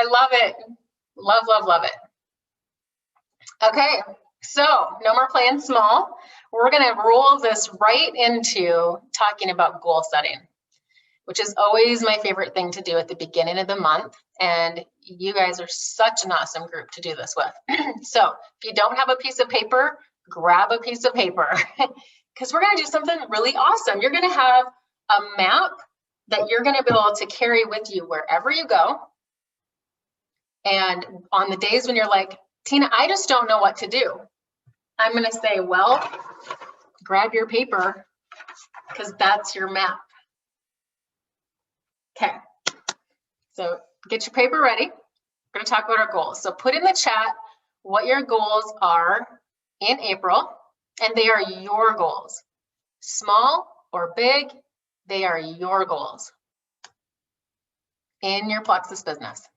love it. Love, love, love it. Okay, so no more playing small. We're going to roll this right into talking about goal setting, which is always my favorite thing to do at the beginning of the month. And you guys are such an awesome group to do this with. So if you don't have a piece of paper, grab a piece of paper because we're going to do something really awesome. You're going to have a map that you're going to be able to carry with you wherever you go. And on the days when you're like, Tina, I just don't know what to do, I'm going to say, well, grab your paper because that's your map. Okay, so get your paper ready. We're going to talk about our goals. So put in the chat what your goals are in April, and they are your goals. Small or big, they are your goals in your Plexus business.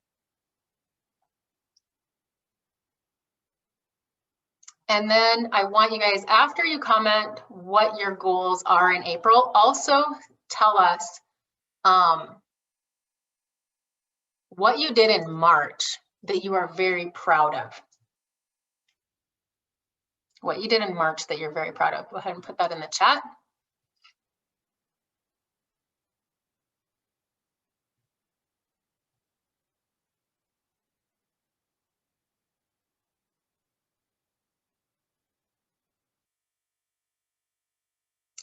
And then I want you guys, after you comment what your goals are in April, also tell us what you did in March that you are very proud of. What you did in March that you're very proud of. Go ahead and put that in the chat.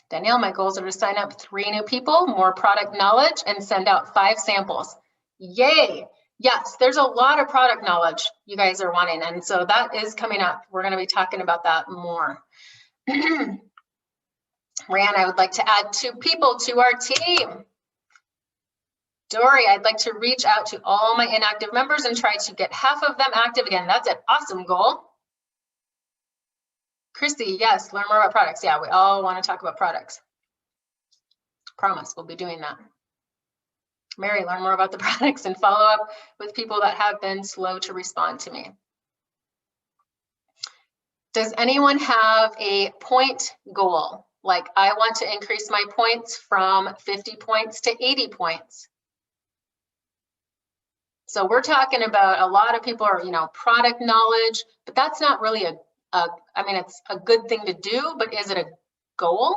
Danielle, my goals are to sign up 3 new people, more product knowledge, and send out 5 samples. Yay! Yes, there's a lot of product knowledge you guys are wanting, and so that is coming up. We're going to be talking about that more. Rand, I would like to add 2 people to our team. Dory, I'd like to reach out to all my inactive members and try to get half of them active again. That's an awesome goal. Christy, yes, learn more about products. Yeah, we all want to talk about products. Promise, we'll be doing that. Mary, learn more about the products and follow up with people that have been slow to respond to me. Does anyone have a point goal? Like, I want to increase my points from 50 points to 80 points. So we're talking about, a lot of people are, product knowledge, but that's not really I mean, it's a good thing to do, but is it a goal?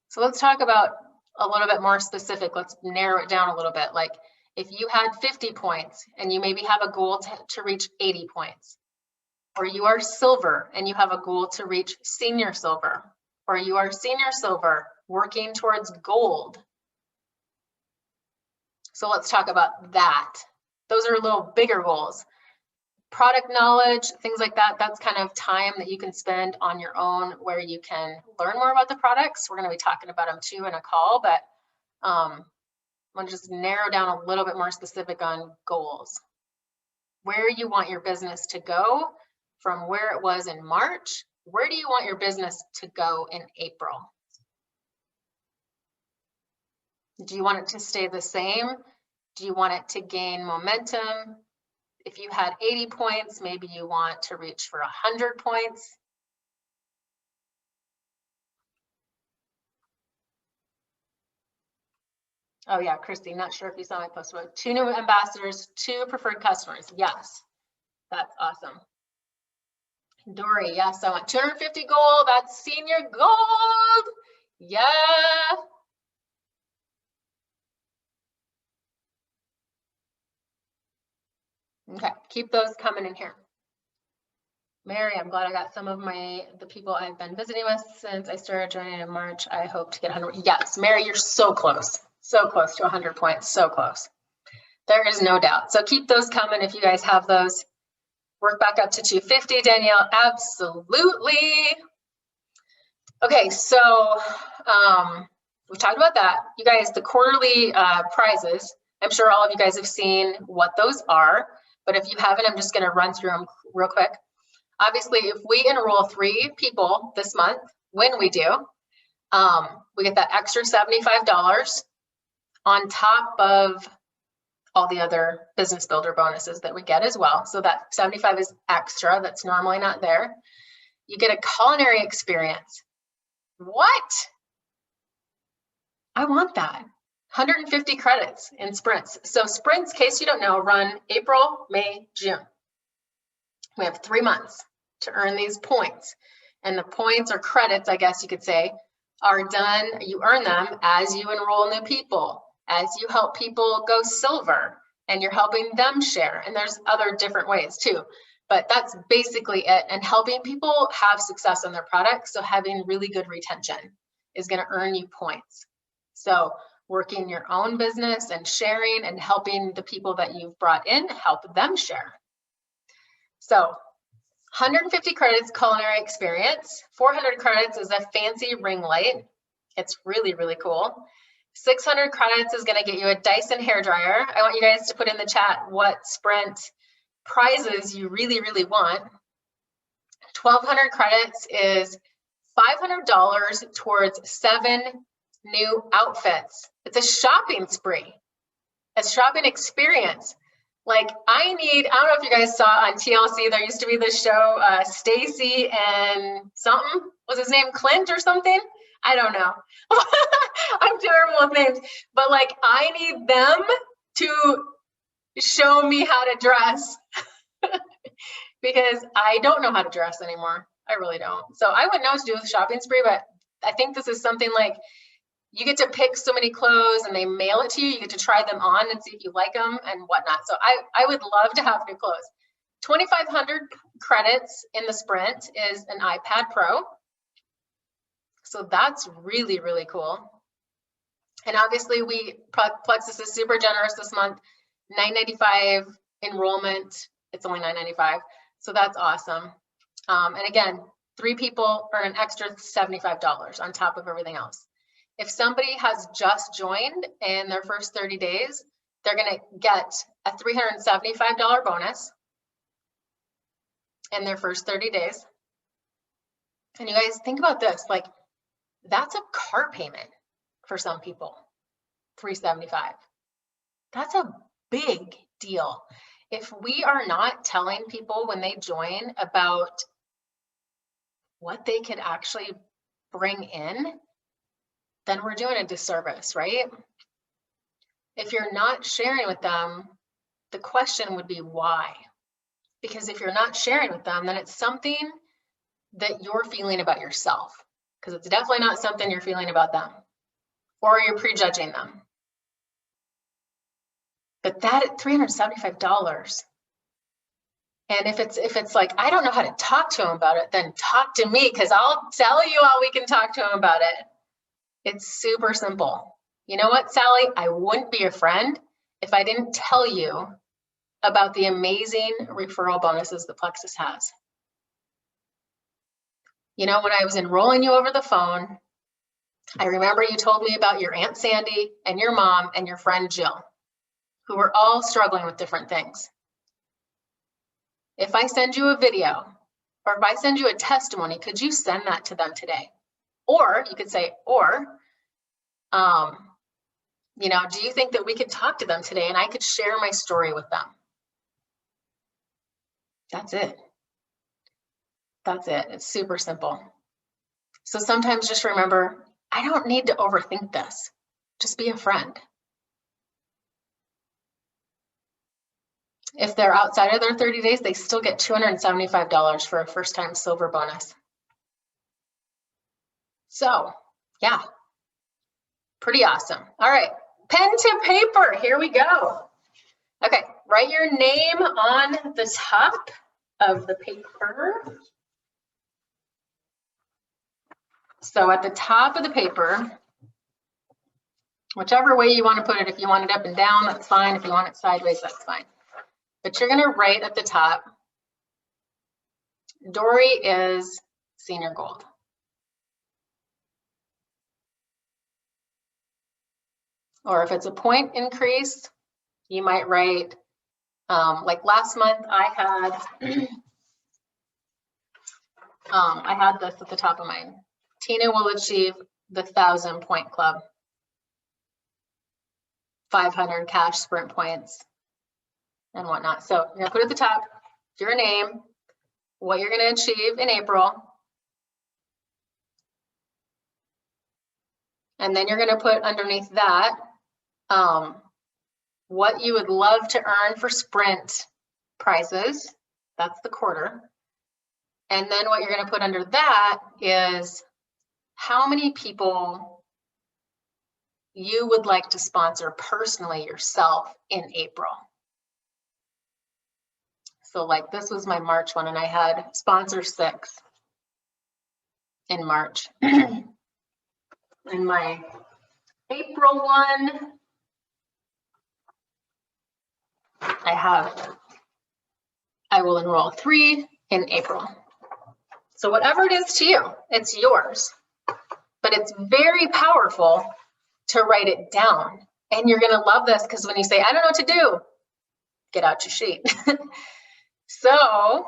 So let's talk about a little bit more specific. Let's narrow it down a little bit. Like, if you had 50 points and you maybe have a goal to reach 80 points, or you are silver and you have a goal to reach senior silver, or you are senior silver working towards gold. So let's talk about that. Those are a little bigger goals. Product knowledge, things like that, that's kind of time that you can spend on your own where you can learn more about the products. We're going to be talking about them too in a call, but I want to just narrow down a little bit more specific on goals. Where you want your business to go from where it was in March, where do you want your business to go in April? Do you want it to stay the same? Do you want it to gain momentum? If you had 80 points, maybe you want to reach for 100 points. Oh yeah, Christy, not sure if you saw my post about 2 new ambassadors, 2 preferred customers. Yes, that's awesome. Dory, yes, I want 250 gold. That's senior gold. Yeah. Okay, keep those coming in here. Mary, I'm glad I got some of the people I've been visiting with since I started joining in March. I hope to get 100. Yes, Mary, you're so close to 100 points, so close. There is no doubt. So keep those coming if you guys have those. Work back up to 250, Danielle, absolutely. Okay, so we talked about that. You guys, the quarterly prizes, I'm sure all of you guys have seen what those are, but if you haven't, I'm just gonna run through them real quick. Obviously, if we enroll 3 people this month, when we do, we get that extra $75 on top of all the other business builder bonuses that we get as well. So that 75 is extra, that's normally not there. You get a culinary experience. What? I want that. 150 credits in sprints. So sprints, in case you don't know, run April, May, June. We have 3 months to earn these points. And the points or credits, I guess you could say, are done, you earn them as you enroll new people, as you help people go silver, and you're helping them share. And there's other different ways too, but that's basically it. And helping people have success on their products. So having really good retention is going to earn you points. So working your own business and sharing and helping the people that you've brought in, help them share. So 150 credits culinary experience, 400 credits is a fancy ring light. It's really, really cool. 600 credits is gonna get you a Dyson hairdryer. I want you guys to put in the chat what sprint prizes you really, really want. 1,200 credits is $500 towards 7 new outfits. It's a shopping spree, a shopping experience. Like I don't know if you guys saw on TLC, there used to be this show, Stacy and something, was his name Clint or something? I don't know. I'm terrible with names, but like I need them to show me how to dress because I don't know how to dress anymore. I really don't. So I wouldn't know what to do with shopping spree, but I think this is something like you get to pick so many clothes and they mail it to you. You get to try them on and see if you like them and whatnot. So I would love to have new clothes. 2,500 credits in the sprint is an iPad Pro. So that's really, really cool. And obviously Plexus is super generous this month, $9.95 enrollment. It's only $9.95. So that's awesome. And again, 3 people earn an extra $75 on top of everything else. If somebody has just joined in their first 30 days, they're going to get a $375 bonus in their first 30 days. And you guys think about this, like that's a car payment for some people, $375. That's a big deal. If we are not telling people when they join about what they could actually bring in, then we're doing a disservice, right? If you're not sharing with them, the question would be why? Because if you're not sharing with them, then it's something that you're feeling about yourself, because it's definitely not something you're feeling about them, or you're prejudging them. But that at $375, and if it's like, I don't know how to talk to him about it, then talk to me, because I'll tell you how we can talk to him about it. It's super simple. You know what, Sally? I wouldn't be your friend if I didn't tell you about the amazing referral bonuses that Plexus has. You know, when I was enrolling you over the phone, I remember you told me about your Aunt Sandy and your mom and your friend Jill, who were all struggling with different things. If I send you a video, or if I send you a testimony, could you send that to them today? Or you could say, you know, do you think that we could talk to them today and I could share my story with them? That's it. That's it. It's super simple. So sometimes just remember, I don't need to overthink this. Just be a friend. If they're outside of their 30 days, they still get $275 for a first-time silver bonus. So, yeah, pretty awesome. All right, pen to paper, here we go. Okay, write your name on the top of the paper. So at the top of the paper, whichever way you want to put it, if you want it up and down, that's fine. If you want it sideways, that's fine. But you're going to write at the top, Dory is senior gold. Or if it's a point increase, you might write, like last month I had, I had this at the top of mine. Tina will achieve the 1,000 point club, 500 cash sprint points and whatnot. So you're gonna put at the top your name, what you're gonna achieve in April, and then you're gonna put underneath that what you would love to earn for sprint prizes. That's the quarter. And then what you're going to put under that is how many people you would like to sponsor personally yourself in April. So like this was my March one, and I had sponsor 6 in March. And my April one, I will enroll 3 in April. So whatever it is to you, it's yours. But it's very powerful to write it down. And you're going to love this because when you say, I don't know what to do, get out your sheet. So,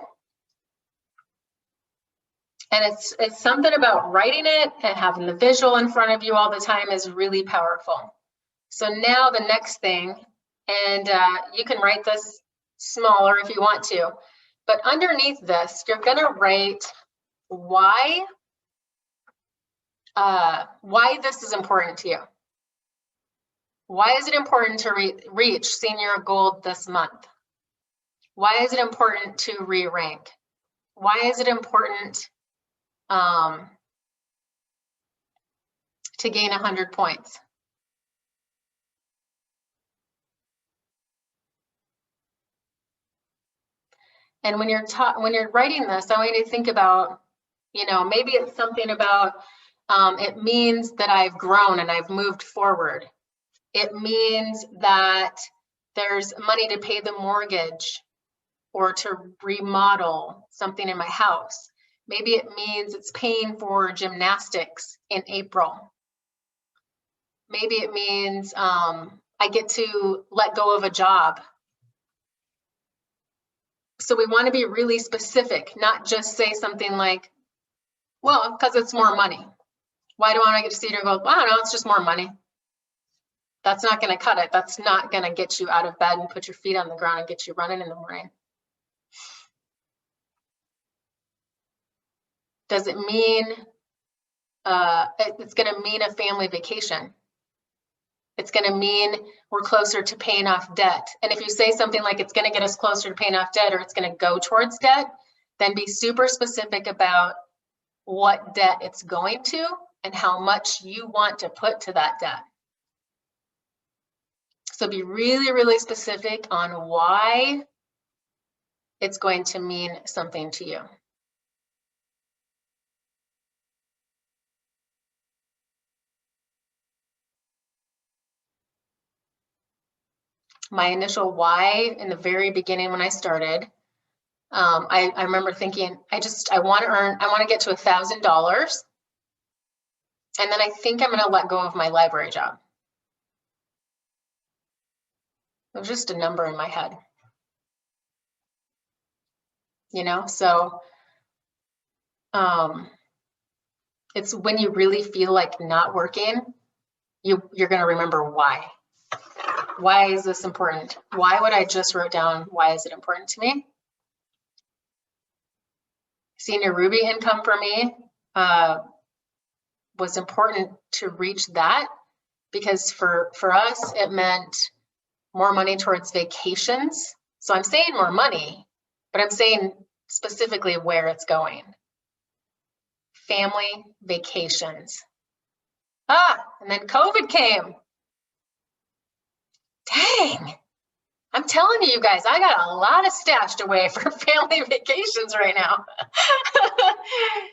and it's something about writing it and having the visual in front of you all the time is really powerful. So now the next thing, and you can write this smaller if you want to, but underneath this, you're going to write why this is important to you. Why is it important to reach senior gold this month? Why is it important to re-rank? Why is it important to gain 100 points? And when you're writing this, I want you to think about, you know, maybe it's something about it means that I've grown and I've moved forward. It means that there's money to pay the mortgage or to remodel something in my house. Maybe it means it's paying for gymnastics in April. Maybe it means I get to let go of a job. So we want to be really specific, not just say something like, well, because it's more money. Why do I want to get to Cedar Gold? Well, I don't know, it's just more money. That's not going to cut it. That's not going to get you out of bed and put your feet on the ground and get you running in the morning. Does it mean it's going to mean a family vacation? It's going to mean we're closer to paying off debt. And if you say something like it's going to get us closer to paying off debt or it's going to go towards debt, then be super specific about what debt it's going to and how much you want to put to that debt. So be really, really specific on why it's going to mean something to you. My initial why in the very beginning when I started, I remember thinking, I want to get to $1,000. And then I think I'm going to let go of my library job. It was just a number in my head. You know, so it's when you really feel like not working, you're going to remember why. Why is this important? Why would I just wrote down, why is it important to me? Senior Ruby income for me was important to reach that because for us, it meant more money towards vacations. So I'm saying more money, but I'm saying specifically where it's going. Family vacations. And then COVID came. Dang, I'm telling you guys, I got a lot of stashed away for family vacations right now.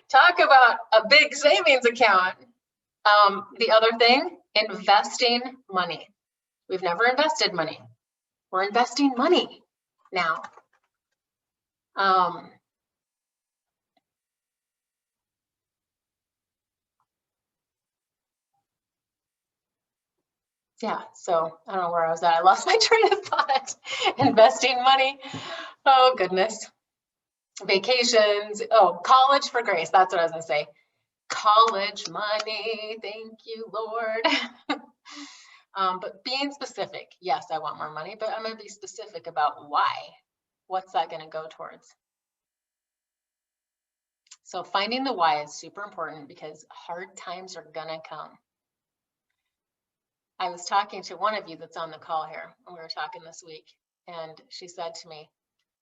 Talk about a big savings account. The other thing, investing money. We've never invested money. We're investing money now. Yeah, so I don't know where I was at. I lost my train of thought. Investing money. Oh, goodness. Vacations. Oh, college for Grace. That's what I was going to say. College money. Thank you, Lord. But being specific. Yes, I want more money, but I'm going to be specific about why. What's that going to go towards? So finding the why is super important because hard times are going to come. I was talking to one of you that's on the call here, and we were talking this week, and she said to me,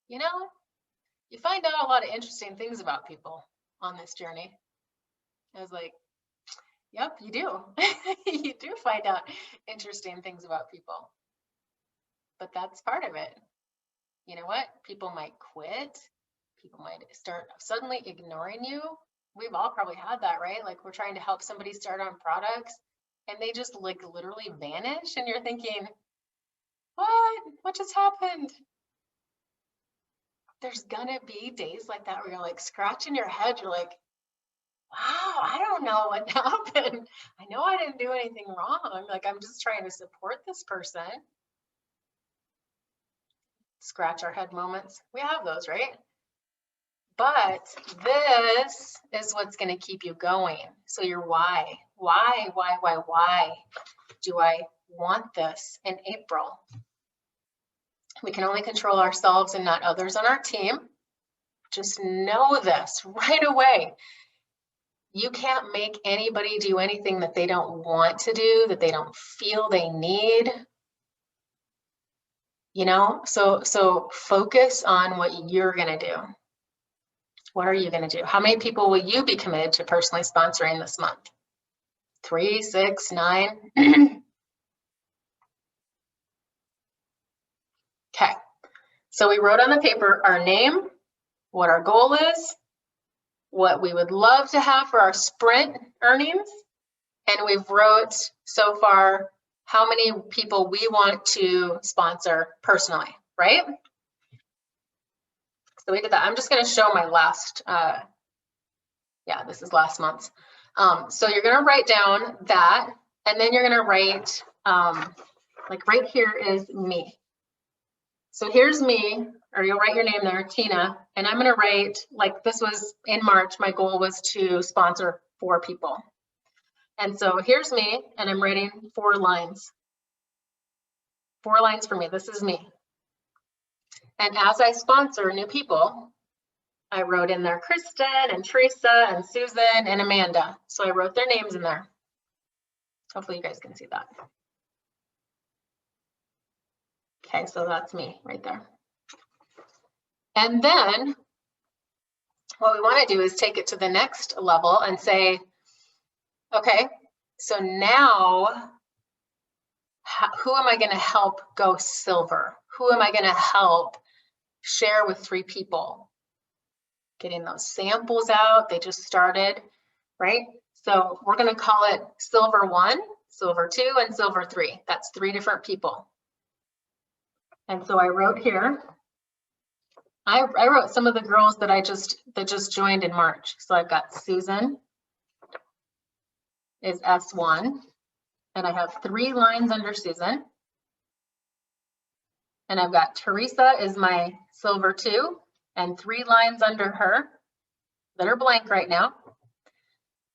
you know, you find out a lot of interesting things about people on this journey. I was like, yep, you do. You do find out interesting things about people. But that's part of it. You know what? People might quit. People might start suddenly ignoring you. We've all probably had that, right? Like we're trying to help somebody start on products and they just like literally vanish and you're thinking, what just happened? There's gonna be days like that where you're like scratching your head. You're like, wow, I don't know what happened. I know I didn't do anything wrong. Like I'm just trying to support this person. Scratch our head moments. We have those, right? But this is what's going to keep you going. So your why do I want this in April? We can only control ourselves and not others on our team. Just know this right away. You can't make anybody do anything that they don't want to do, that they don't feel they need. You know, so focus on what you're going to do. What are you going to do? How many people will you be committed to personally sponsoring this month? 3, 6, 9? Okay. So we wrote on the paper our name, what our goal is, what we would love to have for our sprint earnings, and we've wrote so far how many people we want to sponsor personally, right? So we did that. I'm just going to show my last, this is last month's. So you're going to write down that, and then you're going to write, like right here is me. So here's me, or you'll write your name there, Tina, and I'm going to write, like this was in March, my goal was to sponsor 4 people. And so here's me, and I'm writing 4 lines. 4 lines for me. This is me. And as I sponsor new people, I wrote in there Kristen and Teresa and Susan and Amanda. So I wrote their names in there. Hopefully you guys can see that. Okay, so that's me right there. And then what we want to do is take it to the next level and say, okay, so now who am I going to help go silver? Who am I going to help share with 3 people? Getting those samples out, they just started, right? So we're going to call it silver 1, silver 2, and silver 3. That's 3 different people. And so I wrote here, I wrote some of the girls that just joined in March. So I've got Susan is S1, and I have 3 lines under Susan. And I've got Teresa is my silver 2, and 3 lines under her that are blank right now.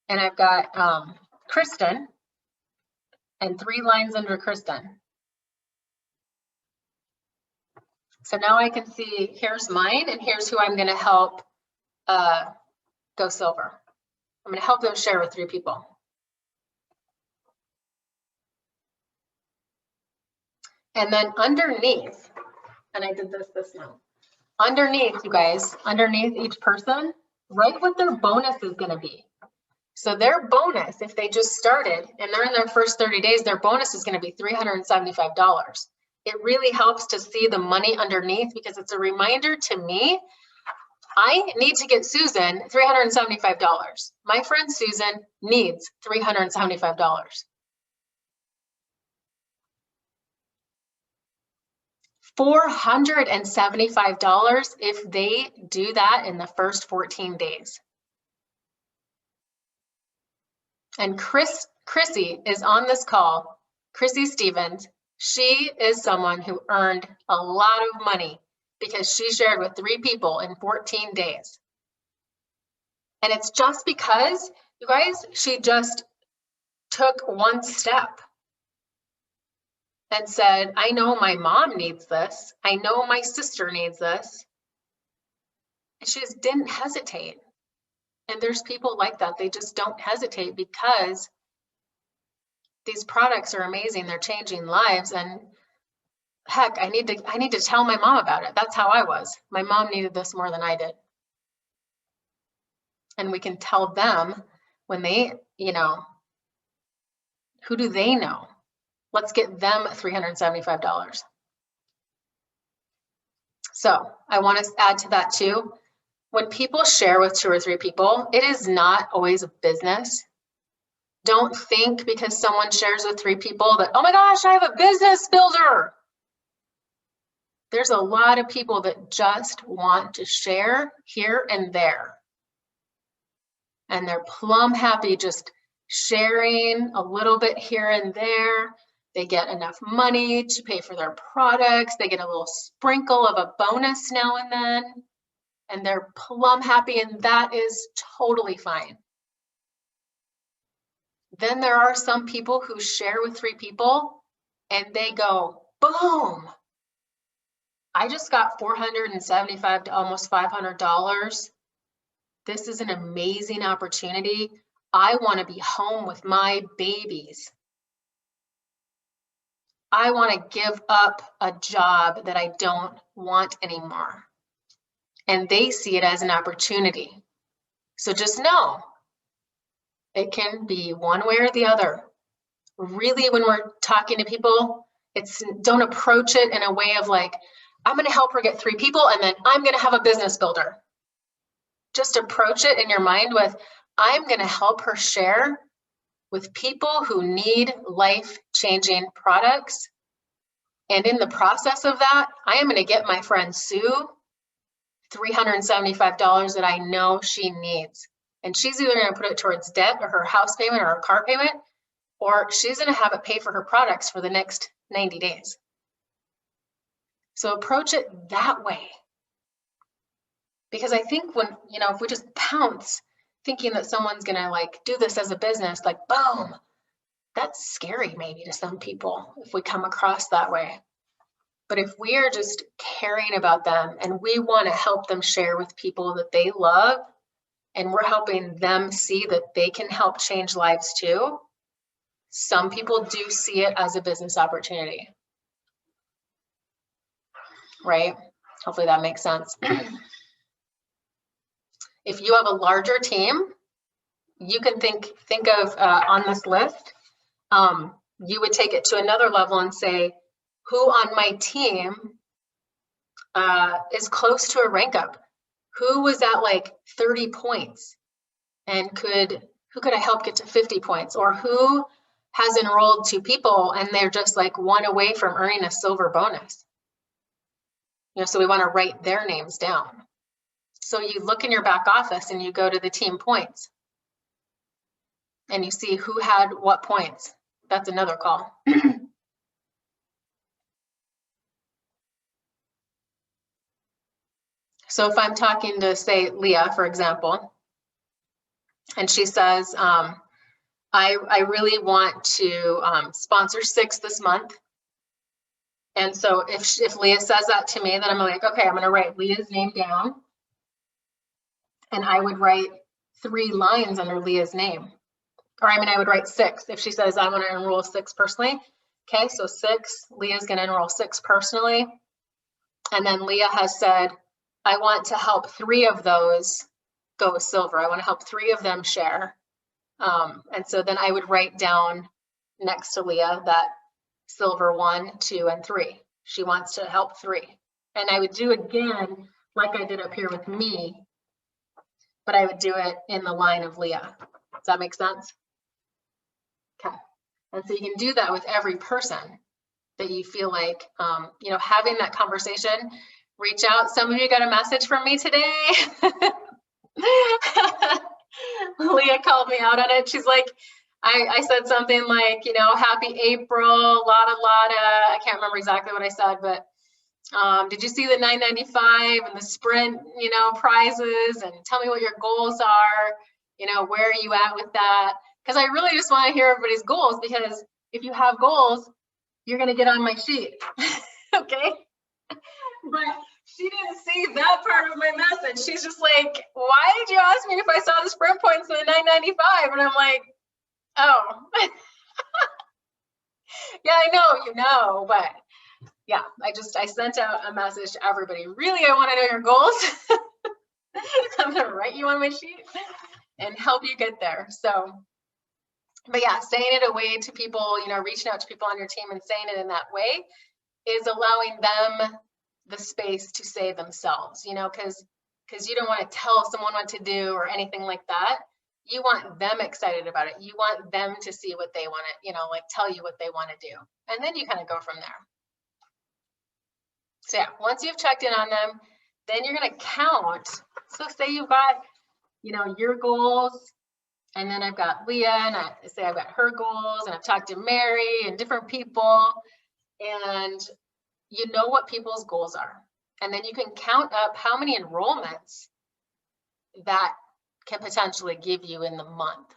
And I've got Kristen and 3 lines under Kristen. So now I can see here's mine and here's who I'm going to help go silver. I'm going to help them share with 3 people. And then underneath, and I did this month, underneath, you guys, underneath each person, write what their bonus is going to be. So their bonus, if they just started and they're in their first 30 days, their bonus is going to be $375. It really helps to see the money underneath because it's a reminder to me, I need to get Susan $375. My friend Susan needs $375. $475 if they do that in the first 14 days. And Chrissy is on this call, Chrissy Stevens. She is someone who earned a lot of money because she shared with 3 people in 14 days. And it's just because, you guys, she just took one step and said, I know my mom needs this. I know my sister needs this. And she just didn't hesitate. And there's people like that. They just don't hesitate because these products are amazing. They're changing lives. And heck, I need to tell my mom about it. That's how I was. My mom needed this more than I did. And we can tell them when they, who do they know? Let's get them $375. So I want to add to that too. When people share with 2 or 3 people, it is not always a business. Don't think because someone shares with 3 people that, oh my gosh, I have a business builder. There's a lot of people that just want to share here and there. And they're plumb happy just sharing a little bit here and there. They get enough money to pay for their products. They get a little sprinkle of a bonus now and then. And they're plumb happy, and that is totally fine. Then there are some people who share with 3 people and they go, boom, I just got $475 to almost $500. This is an amazing opportunity. I want to be home with my babies. I want to give up a job that I don't want anymore. And they see it as an opportunity. So just know, it can be one way or the other. Really, when we're talking to people, don't approach it in a way of like, I'm going to help her get 3 people and then I'm going to have a business builder. Just approach it in your mind with, I'm going to help her share with people who need life-changing products. And in the process of that, I am going to get my friend Sue $375 that I know she needs. And she's either going to put it towards debt or her house payment or her car payment, or she's going to have it pay for her products for the next 90 days. So approach it that way. Because I think when, if we just pounce thinking that someone's going to like do this as a business, like boom, that's scary maybe to some people if we come across that way. But if we are just caring about them and we want to help them share with people that they love, and we're helping them see that they can help change lives too, some people do see it as a business opportunity. Right? Hopefully that makes sense. If you have a larger team, you can think of on this list, you would take it to another level and say, who on my team is close to a rank up? Who was at like 30 points and who could I help get to 50 points? Or who has enrolled 2 people and they're just like 1 away from earning a silver bonus? So we want to write their names down. So you look in your back office and you go to the team points and you see who had what points. That's another call. So if I'm talking to, say, Leah, for example, and she says, I really want to sponsor 6 this month. And so if Leah says that to me, then I'm like, okay, I'm going to write Leah's name down. And I would write 3 lines under Leah's name. Or I would write 6. If she says, I want to enroll 6 personally. Okay, so 6, Leah's going to enroll 6 personally. And then Leah has said, I want to help 3 of those go silver. I want to help 3 of them share. And so then I would write down next to Leah that silver 1, 2, and 3. She wants to help 3. And I would do again, like I did up here with me, but I would do it in the line of Leah. Does that make sense? Okay. And so you can do that with every person that you feel like, having that conversation. Reach out. Some of you got a message from me today. Leah called me out on it. She's like, I said something like, happy April, lotta. I can't remember exactly what I said, but did you see the $9.95 and the sprint, prizes? And tell me what your goals are. Where are you at with that? Because I really just want to hear everybody's goals, because if you have goals, you're going to get on my sheet. Okay? But she didn't see that part of my message. She's just like, why did you ask me if I saw the sprint points in the $9.95? And I'm like, oh. Yeah, I know, you know, but yeah, I sent out a message to everybody. Really, I want to know your goals. I'm gonna write you on my sheet and help you get there. So, but yeah, saying it away to people, you know, reaching out to people on your team and saying it in that way is allowing them the space to say themselves, you know, because you don't want to tell someone what to do or anything like that. You want them excited about it. You want them to see what they want to, you know, like tell you what they want to do. And then you kind of go from there. So yeah, once you've checked in on them, then you're going to count. So say you've got, you know, your goals, and then I've got Leah, and I say I've got her goals, and I've talked to Mary and different people, and you know what people's goals are. And then you can count up how many enrollments that can potentially give you in the month.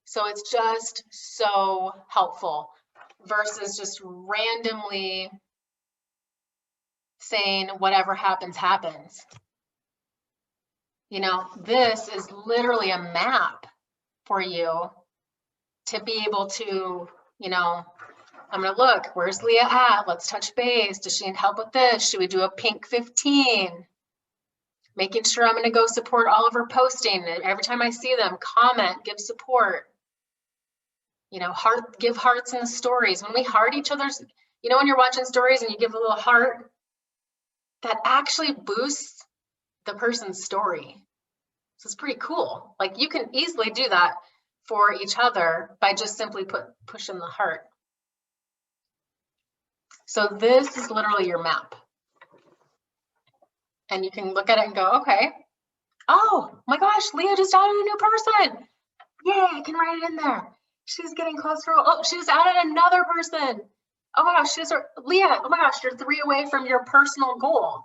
So it's just so helpful versus just randomly saying whatever happens, happens. You know, this is literally a map for you to be able to, you know, I'm going to look, where's Leah at? Let's touch base. Does she need help with this? Should we do a pink 15? Making sure I'm going to go support all of her posting. Every time I see them, comment, give support. You know, give hearts in the stories. When we heart each other's, you know, when you're watching stories and you give a little heart, that actually boosts the person's story. So it's pretty cool. Like you can easily do that for each other by just simply pushing the heart. So this is literally your map. And you can look at it and go, okay, oh my gosh, Leah just added a new person. Yay, I can write it in there. She's getting closer. Oh, she just added another person. Oh my gosh, Leah, oh my gosh, you're 3 away from your personal goal.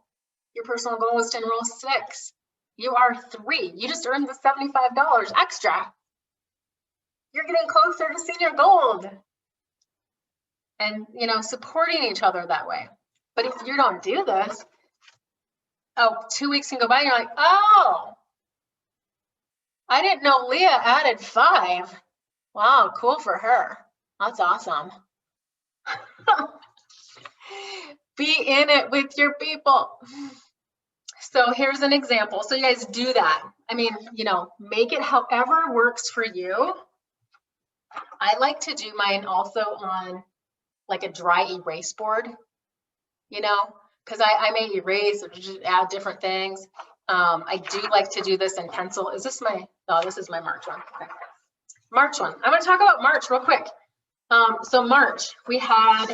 Your personal goal is to enroll 6. You are 3. You just earned the $75 extra. You're getting closer to senior gold. And, you know, supporting each other that way. But if you don't do this, 2 weeks can go by and you're like, oh, I didn't know Leah added 5. Wow, cool for her. That's awesome. Be in it with your people. So here's an example. So you guys do that. I mean, you know, make it however works for you. I like to do mine also on like a dry erase board, you know, because I may erase or just add different things. I do like to do this in pencil. Is this my, oh, this is my March one. Okay. March one. I'm going to talk about March real quick. So March, we had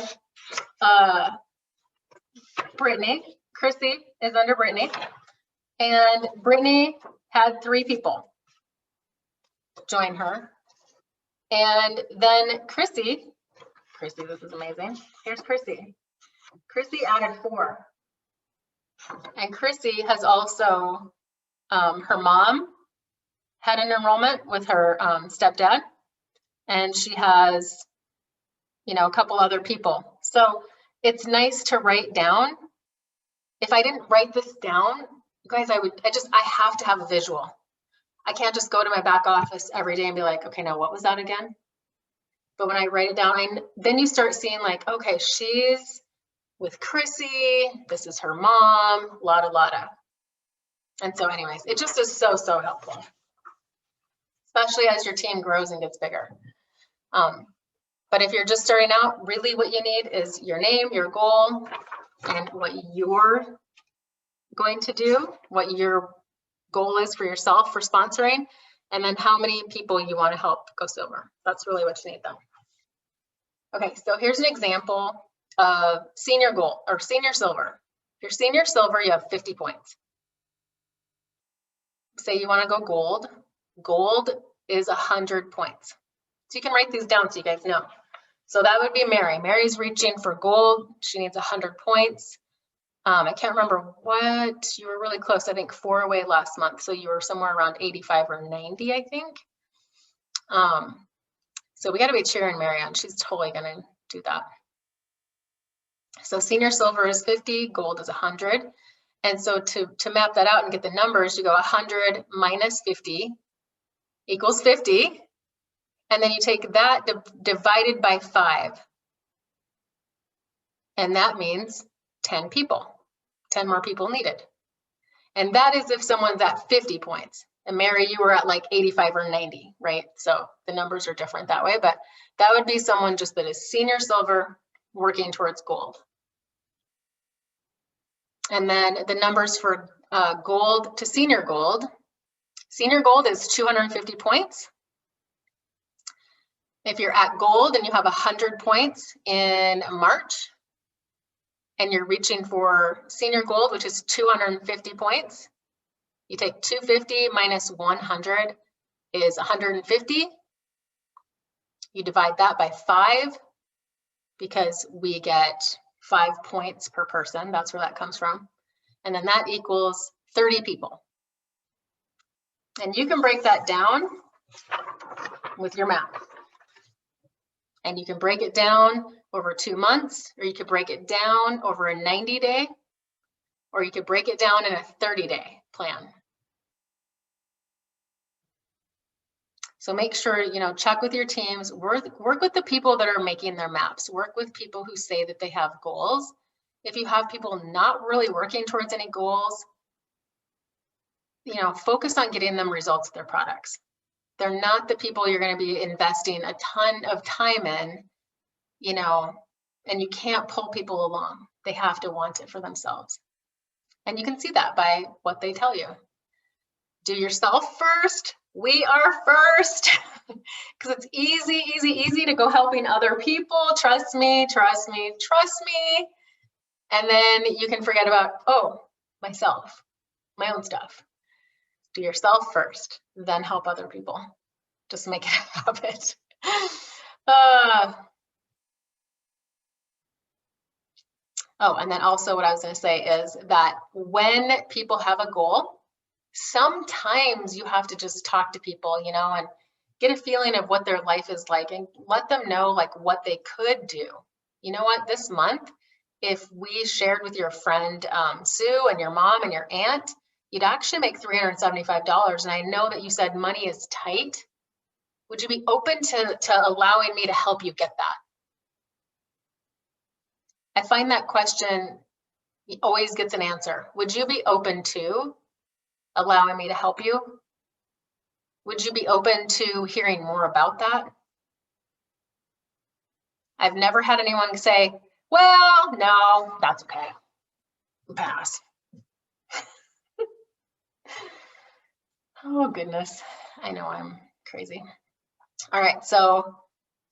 Brittany. Chrissy is under Brittany. And Brittany had 3 people join her. And then Chrissy, this is amazing. Here's Chrissy. Chrissy added 4. And Chrissy has also, her mom had an enrollment with her stepdad. And she has, you know, a couple other people. So it's nice to write down. If I didn't write this down, you guys, I have to have a visual. I can't just go to my back office every day and be like, okay, now what was that again? But when I write it down, then you start seeing like, okay, she's with Chrissy, this is her mom, lotta. And so anyways, it just is so, so helpful, especially as your team grows and gets bigger. But if you're just starting out, really what you need is your name, your goal, and what you're going to do, what your goal is for yourself for sponsoring, and then how many people you want to help go silver. That's really what you need though. Okay, so here's an example of senior gold or senior silver. If you're senior silver, you have 50 points. Say you want to go gold. Gold is 100 points. So you can write these down so you guys know. So that would be Mary. Mary's reaching for gold. She needs 100 points. I can't remember what, you were really close. I think 4 away last month. So you were somewhere around 85 or 90, I think. So we got to be cheering Mary on. She's totally going to do that. So senior silver is 50, gold is 100. And so to map that out and get the numbers, you go 100 minus 50 equals 50. And then you take that divided by 5. And that means 10 people, 10 more people needed. And that is if someone's at 50 points. And Mary, you were at like 85 or 90, right? So the numbers are different that way, but that would be someone just that is senior silver working towards gold. And then the numbers for gold to senior gold. Senior gold is 250 points. If you're at gold and you have 100 points in March, and you're reaching for senior gold, which is 250 points, you take 250 minus 100 is 150. You divide that by 5 because we get 5 points per person. That's where that comes from. And then that equals 30 people. And you can break that down with your map. And you can break it down over 2 months, or you could break it down over a 90-day, or you could break it down in a 30-day plan. So make sure, check with your teams, work with the people that are making their maps, work with people who say that they have goals. If you have people not really working towards any goals, focus on getting them results with their products. They're not the people you're going to be investing a ton of time in, and you can't pull people along. They have to want it for themselves. And you can see that by what they tell you. Do yourself first. We are first, because it's easy to go helping other people. Trust me. And then you can forget about, myself, my own stuff. Do yourself first, then help other people. Just make it a habit. And then also what I was going to say is that when people have a goal, sometimes you have to just talk to people, and get a feeling of what their life is like and let them know what they could do. You know what, this month, if we shared with your friend Sue and your mom and your aunt, you'd actually make $375. And I know that you said money is tight. Would you be open to allowing me to help you get that? I find that question always gets an answer. Would you be open to allowing me to help you? Would you be open to hearing more about that? I've never had anyone say, well, no, that's okay. Pass. Oh, goodness. I know I'm crazy. All right, so,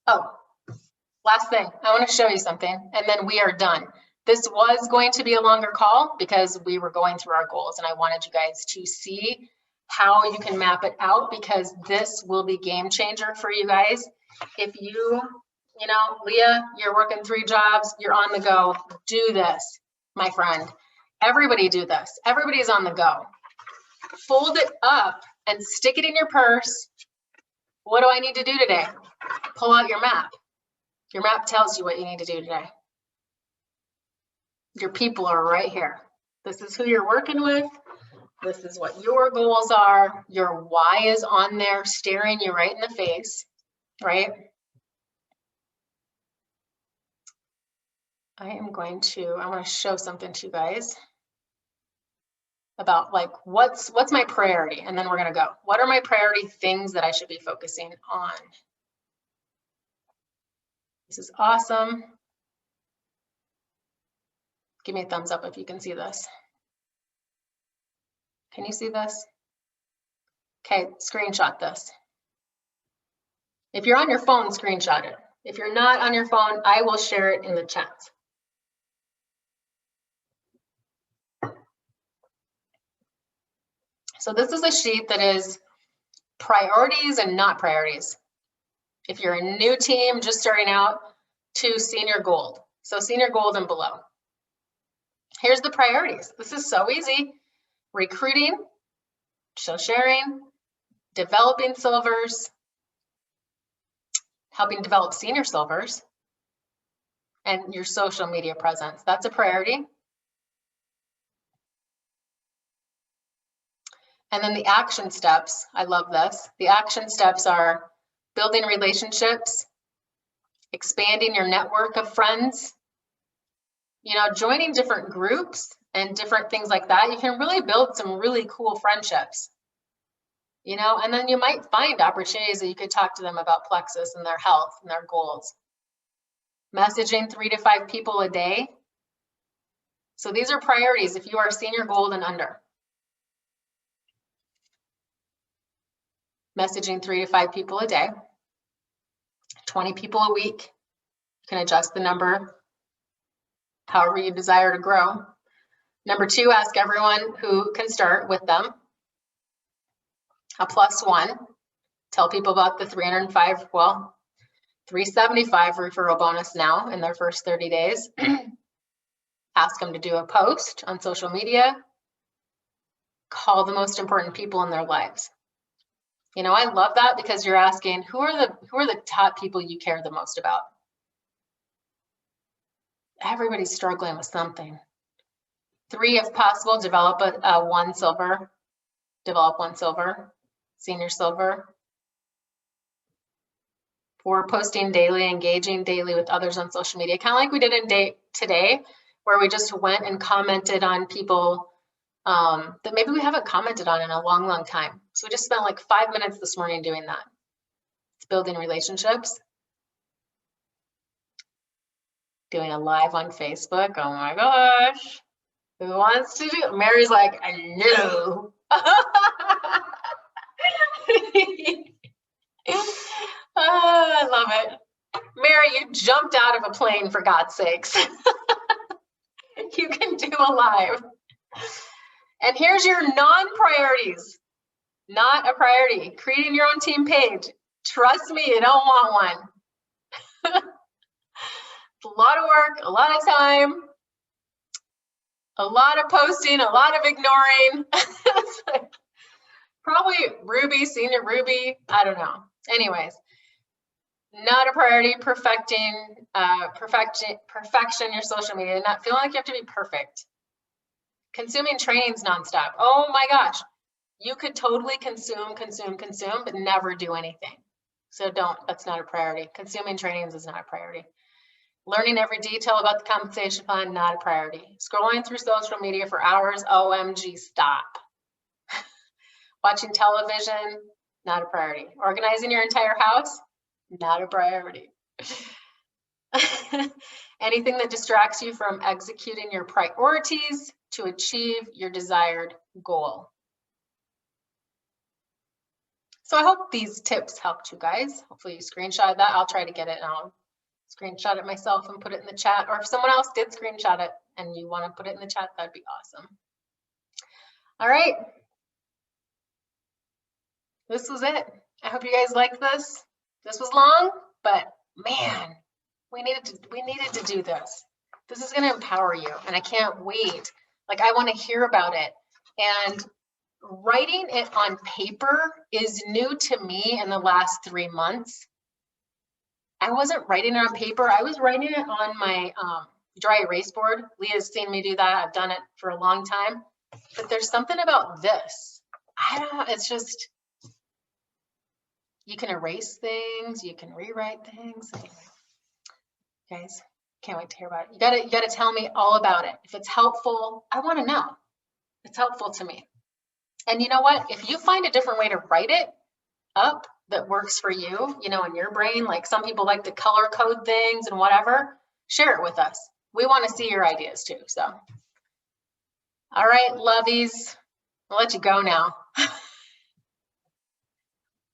last thing, I want to show you something, and then we are done. This was going to be a longer call because we were going through our goals, and I wanted you guys to see how you can map it out, because this will be game changer for you guys. If you, Leah, you're working 3 jobs, you're on the go, do this, my friend. Everybody do this. Everybody's on the go. Fold it up and stick it in your purse. What do I need to do today? Pull out your map. Your map tells you what you need to do today. Your people are right here. This is who you're working with. This is what your goals are. Your why is on there, staring you right in the face, right? I want to show something to you guys about what's my priority, and then we're gonna go. What are my priority things that I should be focusing on? This is awesome. Give me a thumbs up if you can see this. Can you see this? Okay, screenshot this. If you're on your phone, screenshot it. If you're not on your phone, I will share it in the chat. So this is a sheet that is priorities and not priorities. If you're a new team just starting out, to senior gold. So senior gold and below. Here's the priorities. This is so easy. Recruiting, so sharing, developing silvers, helping develop senior silvers, and your social media presence. That's a priority. And then the action steps, I love this. The action steps are building relationships, expanding your network of friends, You know, joining different groups and different things like that, you can really build some really cool friendships. You know, and then you might find opportunities that you could talk to them about Plexus and their health and their goals. Messaging 3 to 5 people a day. So these are priorities if you are senior gold and under. Messaging 3 to 5 people a day, 20 people a week. You can adjust the number however you desire to grow. Number 2, ask everyone who can start with them. A +1, tell people about the 375 referral bonus now in their first 30 days. Ask them to do a post on social media. Call the most important people in their lives. You know, I love that because you're asking who are the top people you care the most about. Everybody's struggling with something. 3, if possible, develop a 1 silver. Develop 1 silver, senior silver. 4, posting daily, engaging daily with others on social media, kind of like we did in today, where we just went and commented on people that maybe we haven't commented on in a long, long time. So we just spent like 5 minutes this morning doing that. It's building relationships. Doing a live on Facebook. Oh my gosh. Who wants to do? Mary's like, no. Oh, I love it. Mary, you jumped out of a plane for God's sakes. You can do a live. And here's your non-priorities. Not a priority. Creating your own team page. Trust me, you don't want one. It's a lot of work, a lot of time, a lot of posting, a lot of ignoring. Probably Ruby, senior Ruby, I don't know. Anyways, not a priority. Perfection your social media, not feeling like you have to be perfect. Consuming trainings nonstop. Oh my gosh, you could totally consume, but never do anything. So that's not a priority. Consuming trainings is not a priority. Learning every detail about the compensation plan, not a priority. Scrolling through social media for hours, OMG, stop. Watching television, not a priority. Organizing your entire house, not a priority. Anything that distracts you from executing your priorities to achieve your desired goal. So I hope these tips helped you guys. Hopefully you screenshot that. I'll try to get it and I'll screenshot it myself and put it in the chat. Or if someone else did screenshot it and you want to put it in the chat, that'd be awesome. All right. This was it. I hope you guys liked this. This was long, but man, we needed to do this. This is going to empower you and I can't wait. Like, I want to hear about it. And writing it on paper is new to me in the last 3 months. I wasn't writing it on paper. I was writing it on my dry erase board. Leah's seen me do that. I've done it for a long time. But there's something about this. I don't know. It's just, you can erase things. You can rewrite things. Anyway, guys, can't wait to hear about it. You gotta tell me all about it. If it's helpful, I want to know. It's helpful to me. And you know what? If you find a different way to write it up that works for you, you know, in your brain, like some people like to color code things and whatever, share it with us. We want to see your ideas too. So, all right, lovies, I'll let you go now.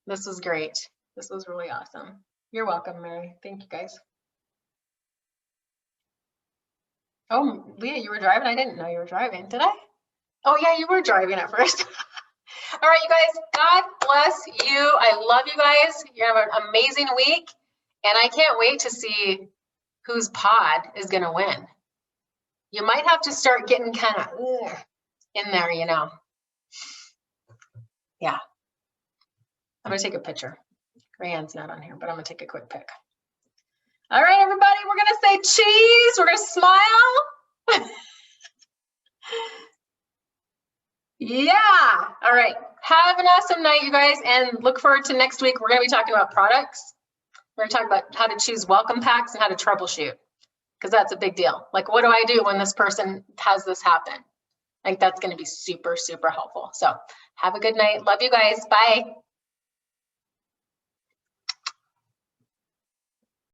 This was great. This was really awesome. You're welcome, Mary. Thank you, guys. Oh, Leah, you were driving? I didn't know you were driving. Did I? Oh, yeah, you were driving at first. All right, you guys, God bless you. I love you guys. You have an amazing week. And I can't wait to see whose pod is going to win. You might have to start getting kind of in there, you know. Yeah. I'm going to take a picture. Rayanne's not on here, but I'm going to take a quick pic. All right, everybody, we're going to say cheese. We're going to smile. Yeah. All right. Have an awesome night, you guys, and look forward to next week. We're going to be talking about products. We're going to talk about how to choose welcome packs and how to troubleshoot. because that's a big deal. Like, what do I do when this person has this happen? Like, that's going to be super, super helpful. So have a good night. Love you guys. Bye.